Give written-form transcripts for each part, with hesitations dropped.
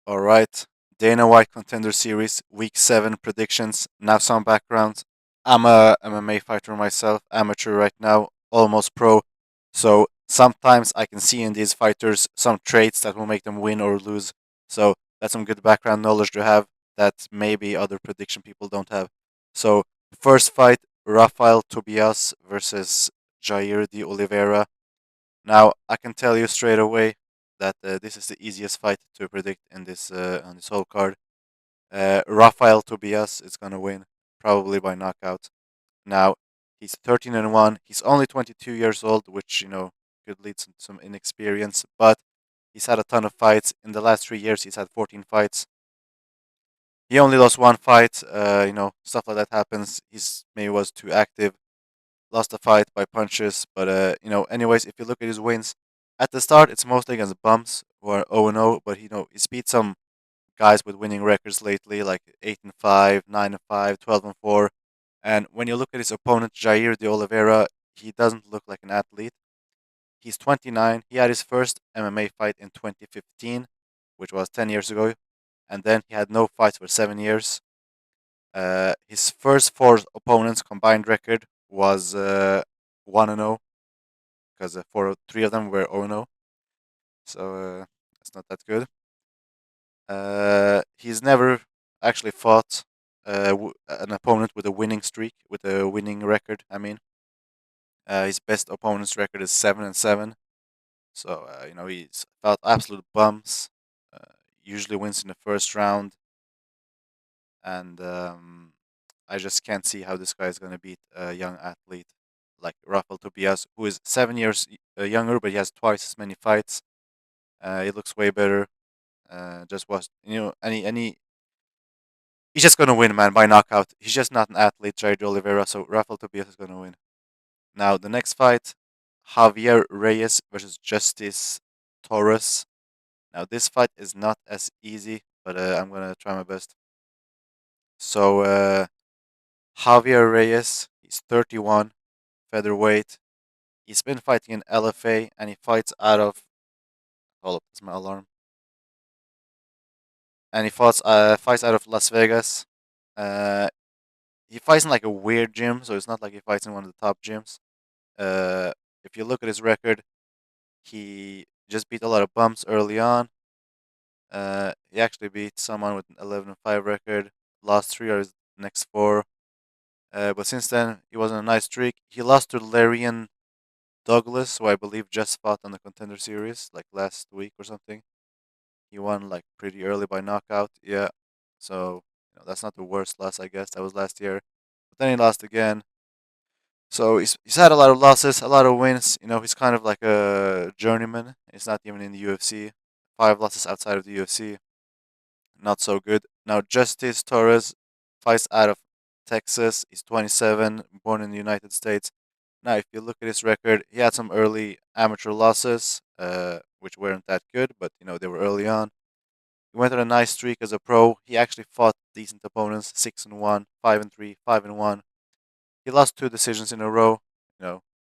All right. Dana White Contender Series, Week 7 predictions. Now, some background. I'm a MMA fighter myself, amateur right now, almost pro. So, sometimes I can see in these fighters some traits that will make them win or lose. So, that's some good background knowledge to have that maybe other prediction people don't have. So, first fight Rafael Tobias versus Jair de Oliveira. Now, I can tell you straight away that this is the easiest fight to predict in this on this whole card. Rafael Tobias is gonna win, probably by knockout. Now, he's 13-1. He's only 22 years old, which could lead to some inexperience, but he's had a ton of fights. In the last 3 years, he's had 14 fights. He only lost one fight. Stuff like that happens. He's maybe was too active, lost the fight by punches. But anyways, if you look at his wins, at the start it's mostly against bums who are 0-0. But he's beat some guys with winning records lately, like 8-5, 9-5, 12-4. And when you look at his opponent Jair de Oliveira, he doesn't look like an athlete. He's 29. He had his first MMA fight in 2015, which was 10 years ago, and then he had no fights for 7 years. His first four opponents combined record was 1-0 because three of them were 0-0. So it's not that good. He's never actually fought an opponent with a winning streak, with a winning record. I mean, his best opponent's record is 7-7. So he's fought absolute bums. Uh, Usually wins in the first round, and I just can't see how this guy is gonna beat a young athlete like Rafael Tobias, who is 7 years younger, but he has twice as many fights. He looks way better. Just was any he's just gonna win, man, by knockout. He's just not an athlete, Jair Oliveira. So Rafael Tobias is gonna win. Now the next fight, Javier Reyes versus Justice Torres. Now this fight is not as easy, but I'm gonna try my best. So Javier Reyes, he's 31, featherweight. He's been fighting in LFA, and he fights out of. Hold up, that's my alarm. And he fights out of Las Vegas. Uh, he fights in like a weird gym, so it's not like he fights in one of the top gyms. Uh, if you look at his record, he just beat a lot of bumps early on. He actually beat someone with an 11-5 record, lost three of his next four. But since then, he was on a nice streak. He lost to Larian Douglas, who I believe just fought on the Contender Series like last week or something. He won like pretty early by knockout. Yeah, so that's not the worst loss, I guess. That was last year, but then he lost again. So he's had a lot of losses, a lot of wins. He's kind of like a journeyman. He's not even in the UFC. 5 losses outside of the UFC, not so good. Now Justice Torres fights out of Texas. He's 27, born in the United States. Now, if you look at his record, he had some early amateur losses, which weren't that good, but they were early on. He went on a nice streak as a pro. He actually fought decent opponents: 6-1, 5-3, 5-1. He lost two decisions in a row.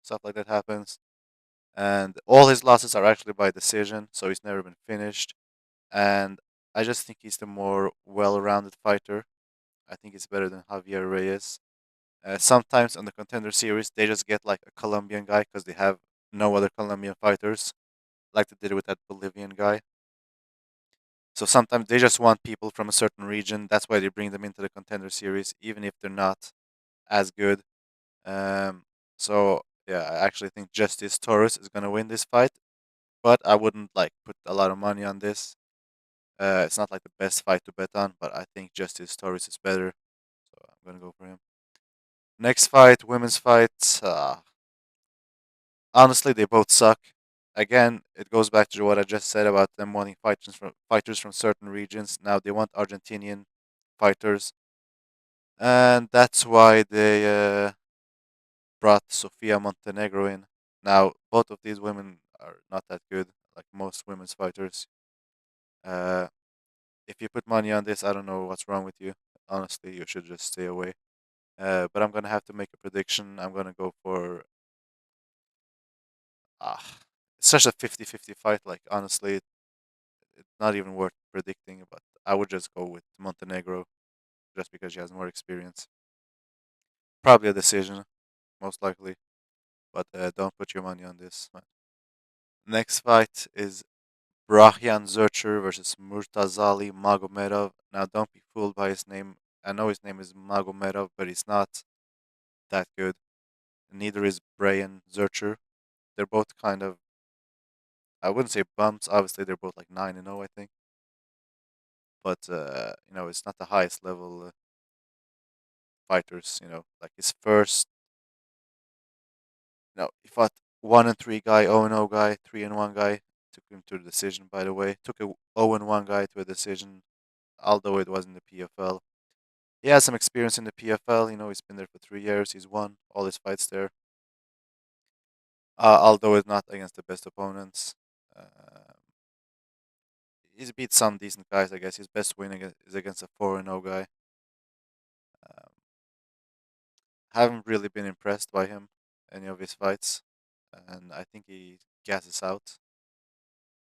Stuff like that happens. And all his losses are actually by decision, so he's never been finished. And I just think he's the more well-rounded fighter. I think he's better than Javier Reyes. Sometimes on the Contender Series, they just get like a Colombian guy because they have no other Colombian fighters, like they did with that Bolivian guy. So sometimes they just want people from a certain region. That's why they bring them into the Contender Series, even if they're not as good. Um, so yeah, I actually think Justice Torres is gonna win this fight, but I wouldn't like put a lot of money on this. It's not like the best fight to bet on, but I think Justice Torres is better, so I'm gonna go for him. Next fight, women's fight. Honestly, they both suck. Again, it goes back to what I just said about them wanting fighters from certain regions. Now they want Argentinian fighters, and that's why they brought Sofia Montenegro in. Now both of these women are not that good, like most women's fighters. Uh, if you put money on this, I don't know what's wrong with you. Honestly, you should just stay away. But I'm gonna have to make a prediction. I'm gonna go for ah, it's such a 50-50 fight. Like honestly, not even worth predicting. But I would just go with Montenegro just because she has more experience. Probably a decision, most likely. But don't put your money on this. Next fight is Brahyan Zurcher versus Murtazali Magomedov. Now, don't be fooled by his name. I know his name is Magomedov, but he's not that good. Neither is Brahyan Zurcher. They're both kind of, I wouldn't say bumps. Obviously, they're both like 9-0, I think. But, it's not the highest level fighters. Like his first, he fought 1-3 guy, 0-0 guy, 3-1 guy. Took him to a decision, by the way. Took a 0-1 guy to a decision, although it wasn't the PFL. He has some experience in the PFL. He's been there for 3 years. He's won all his fights there, although it's not against the best opponents. He's beat some decent guys, I guess. His best win is against a 4-0 guy. Um, haven't really been impressed by him, any of his fights, and I think he gasses out.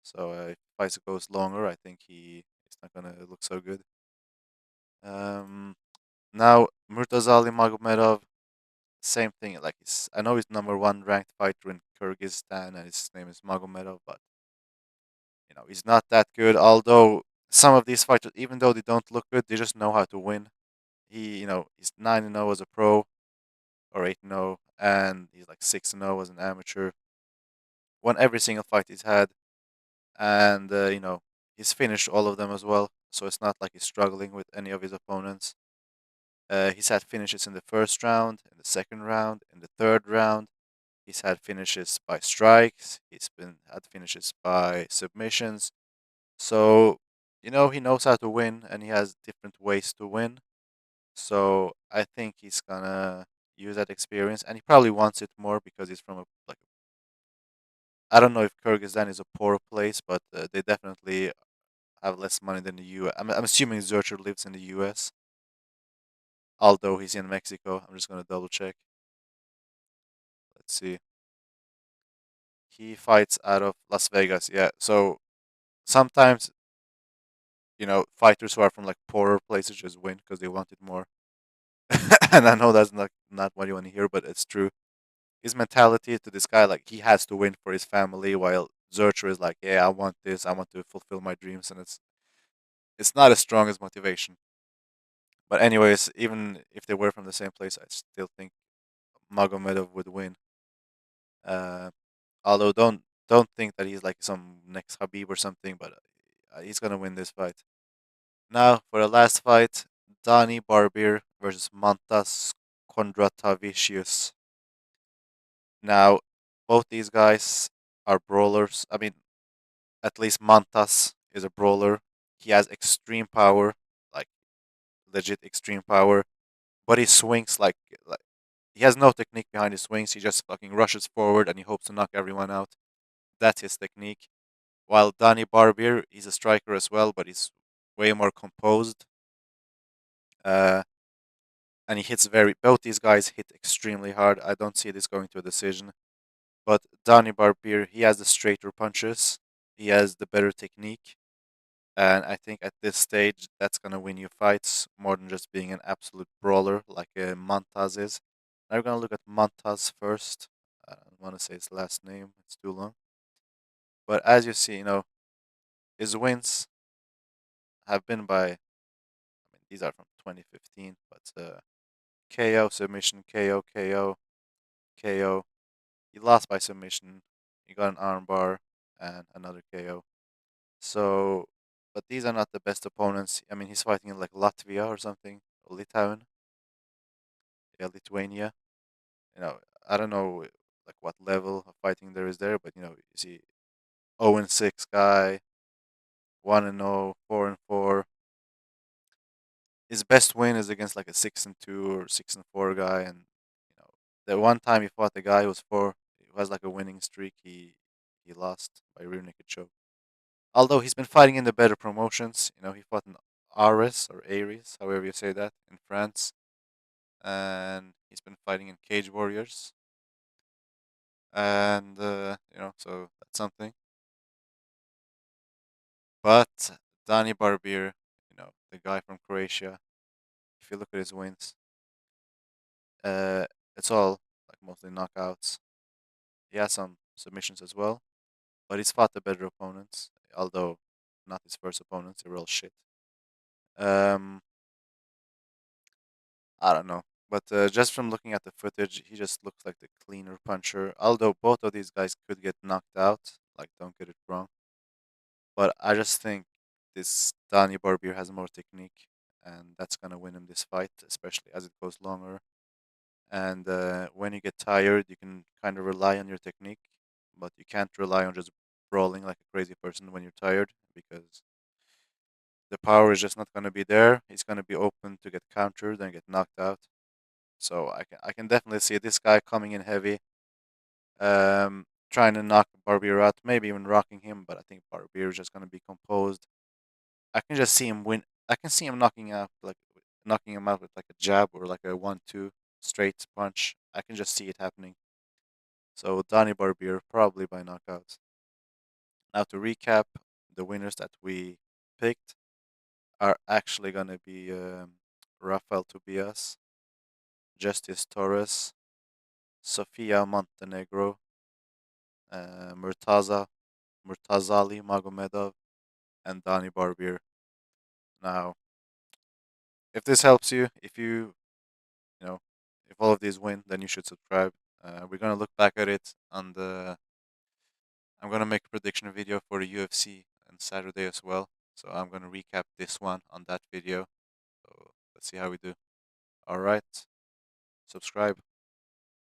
So if fights goes longer, I think he's not gonna look so good. Um, Now Murtazali Magomedov, same thing. Like I know he's number one ranked fighter in Kyrgyzstan, and his name is Magomedov, but he's not that good. Although some of these fighters, even though they don't look good, they just know how to win. He's 9-0 as a pro, or 8-0, and he's like 6-0 as an amateur. Won every single fight he's had, and he's finished all of them as well. So it's not like he's struggling with any of his opponents. He's had finishes in the first round, in the second round, in the third round. He's had finishes by strikes. He's been had finishes by submissions. So, he knows how to win and he has different ways to win. So I think he's gonna use that experience and he probably wants it more because he's from I don't know if Kyrgyzstan is a poor place, but they definitely have less money than the U.S. I'm assuming Zurcher lives in the U.S. Although he's in Mexico. I'm just gonna double check. Let's see. He fights out of Las Vegas. Yeah. So sometimes fighters who are from like poorer places just win because they want it more. And I know that's not what you want to hear, but it's true. His mentality to this guy, like he has to win for his family, while Zurcher is like, yeah, I want this, I want to fulfill my dreams, and it's not as strong as motivation. But anyways, even if they were from the same place, I still think Magomedov would win. Uh, Although don't think that he's like some next Habib or something, but he's gonna win this fight. Now for the last fight, Đani Barbir versus Mantas Kondratavičius. Now both these guys are brawlers. I mean, at least Mantas is a brawler. He has extreme power, like legit extreme power, but he swings like he has no technique behind his swings. He just fucking rushes forward and he hopes to knock everyone out. That's his technique. While Đani Barbir, he's a striker as well, but he's way more composed. Uh, and he hits both these guys hit extremely hard. I don't see this going to a decision. But Đani Barbir, he has the straighter punches. He has the better technique. And I think at this stage, that's going to win you fights more than just being an absolute brawler like Mantas is. Now we're going to look at Mantas first. I don't want to say his last name, it's too long. But as you see, his wins have been by, I mean, these are from 2015, but KO, submission, KO, KO, KO. He lost by submission. He got an armbar and another KO. So, but these are not the best opponents. I mean, he's fighting in like Latvia or something, or Litauen, yeah, Lithuania. You know, I don't know like what level of fighting there is there, but you see 0-6 guy, 1-0, 4-4. His best win is against like a 6-2 or 6-4 guy, and the one time he fought the guy who has like a winning streak, he lost by rear naked choke. Although he's been fighting in the better promotions, he fought in Ares or Ares, however you say that, in France, and he's been fighting in Cage Warriors, and so that's something. But Đani Barbir, the guy from Croatia, if you look at his wins, uh, it's all like mostly knockouts. He has some submissions as well, but he's fought the better opponents, although not his first opponents. They're all shit. Um, I don't know, but just from looking at the footage, he just looks like the cleaner puncher. Although both of these guys could get knocked out, like don't get it wrong, but I just think this Dani Barbier has more technique, and that's gonna win him this fight, especially as it goes longer. And when you get tired, you can kind of rely on your technique, but you can't rely on just brawling like a crazy person when you're tired because the power is just not going to be there. He's going to be open to get countered and get knocked out. So I can definitely see this guy coming in heavy, trying to knock Barbier out, maybe even rocking him. But I think Barbier is just going to be composed. I can just see him win. I can see him knocking him out with like a jab or like a 1-2 straight punch. I can just see it happening. So Donny Barbier probably by knockout. Now to recap, the winners that we picked are actually gonna be Rafael Tobias, Justice Torres, Sofia Montenegro, Murtazali Magomedov, and Dani Barbir. Now, if this helps you, you know, if all of these win, then you should subscribe. We're gonna look back at it on the. I'm gonna make a prediction video for the UFC on Saturday as well. So I'm gonna recap this one on that video. So let's see how we do. All right, subscribe.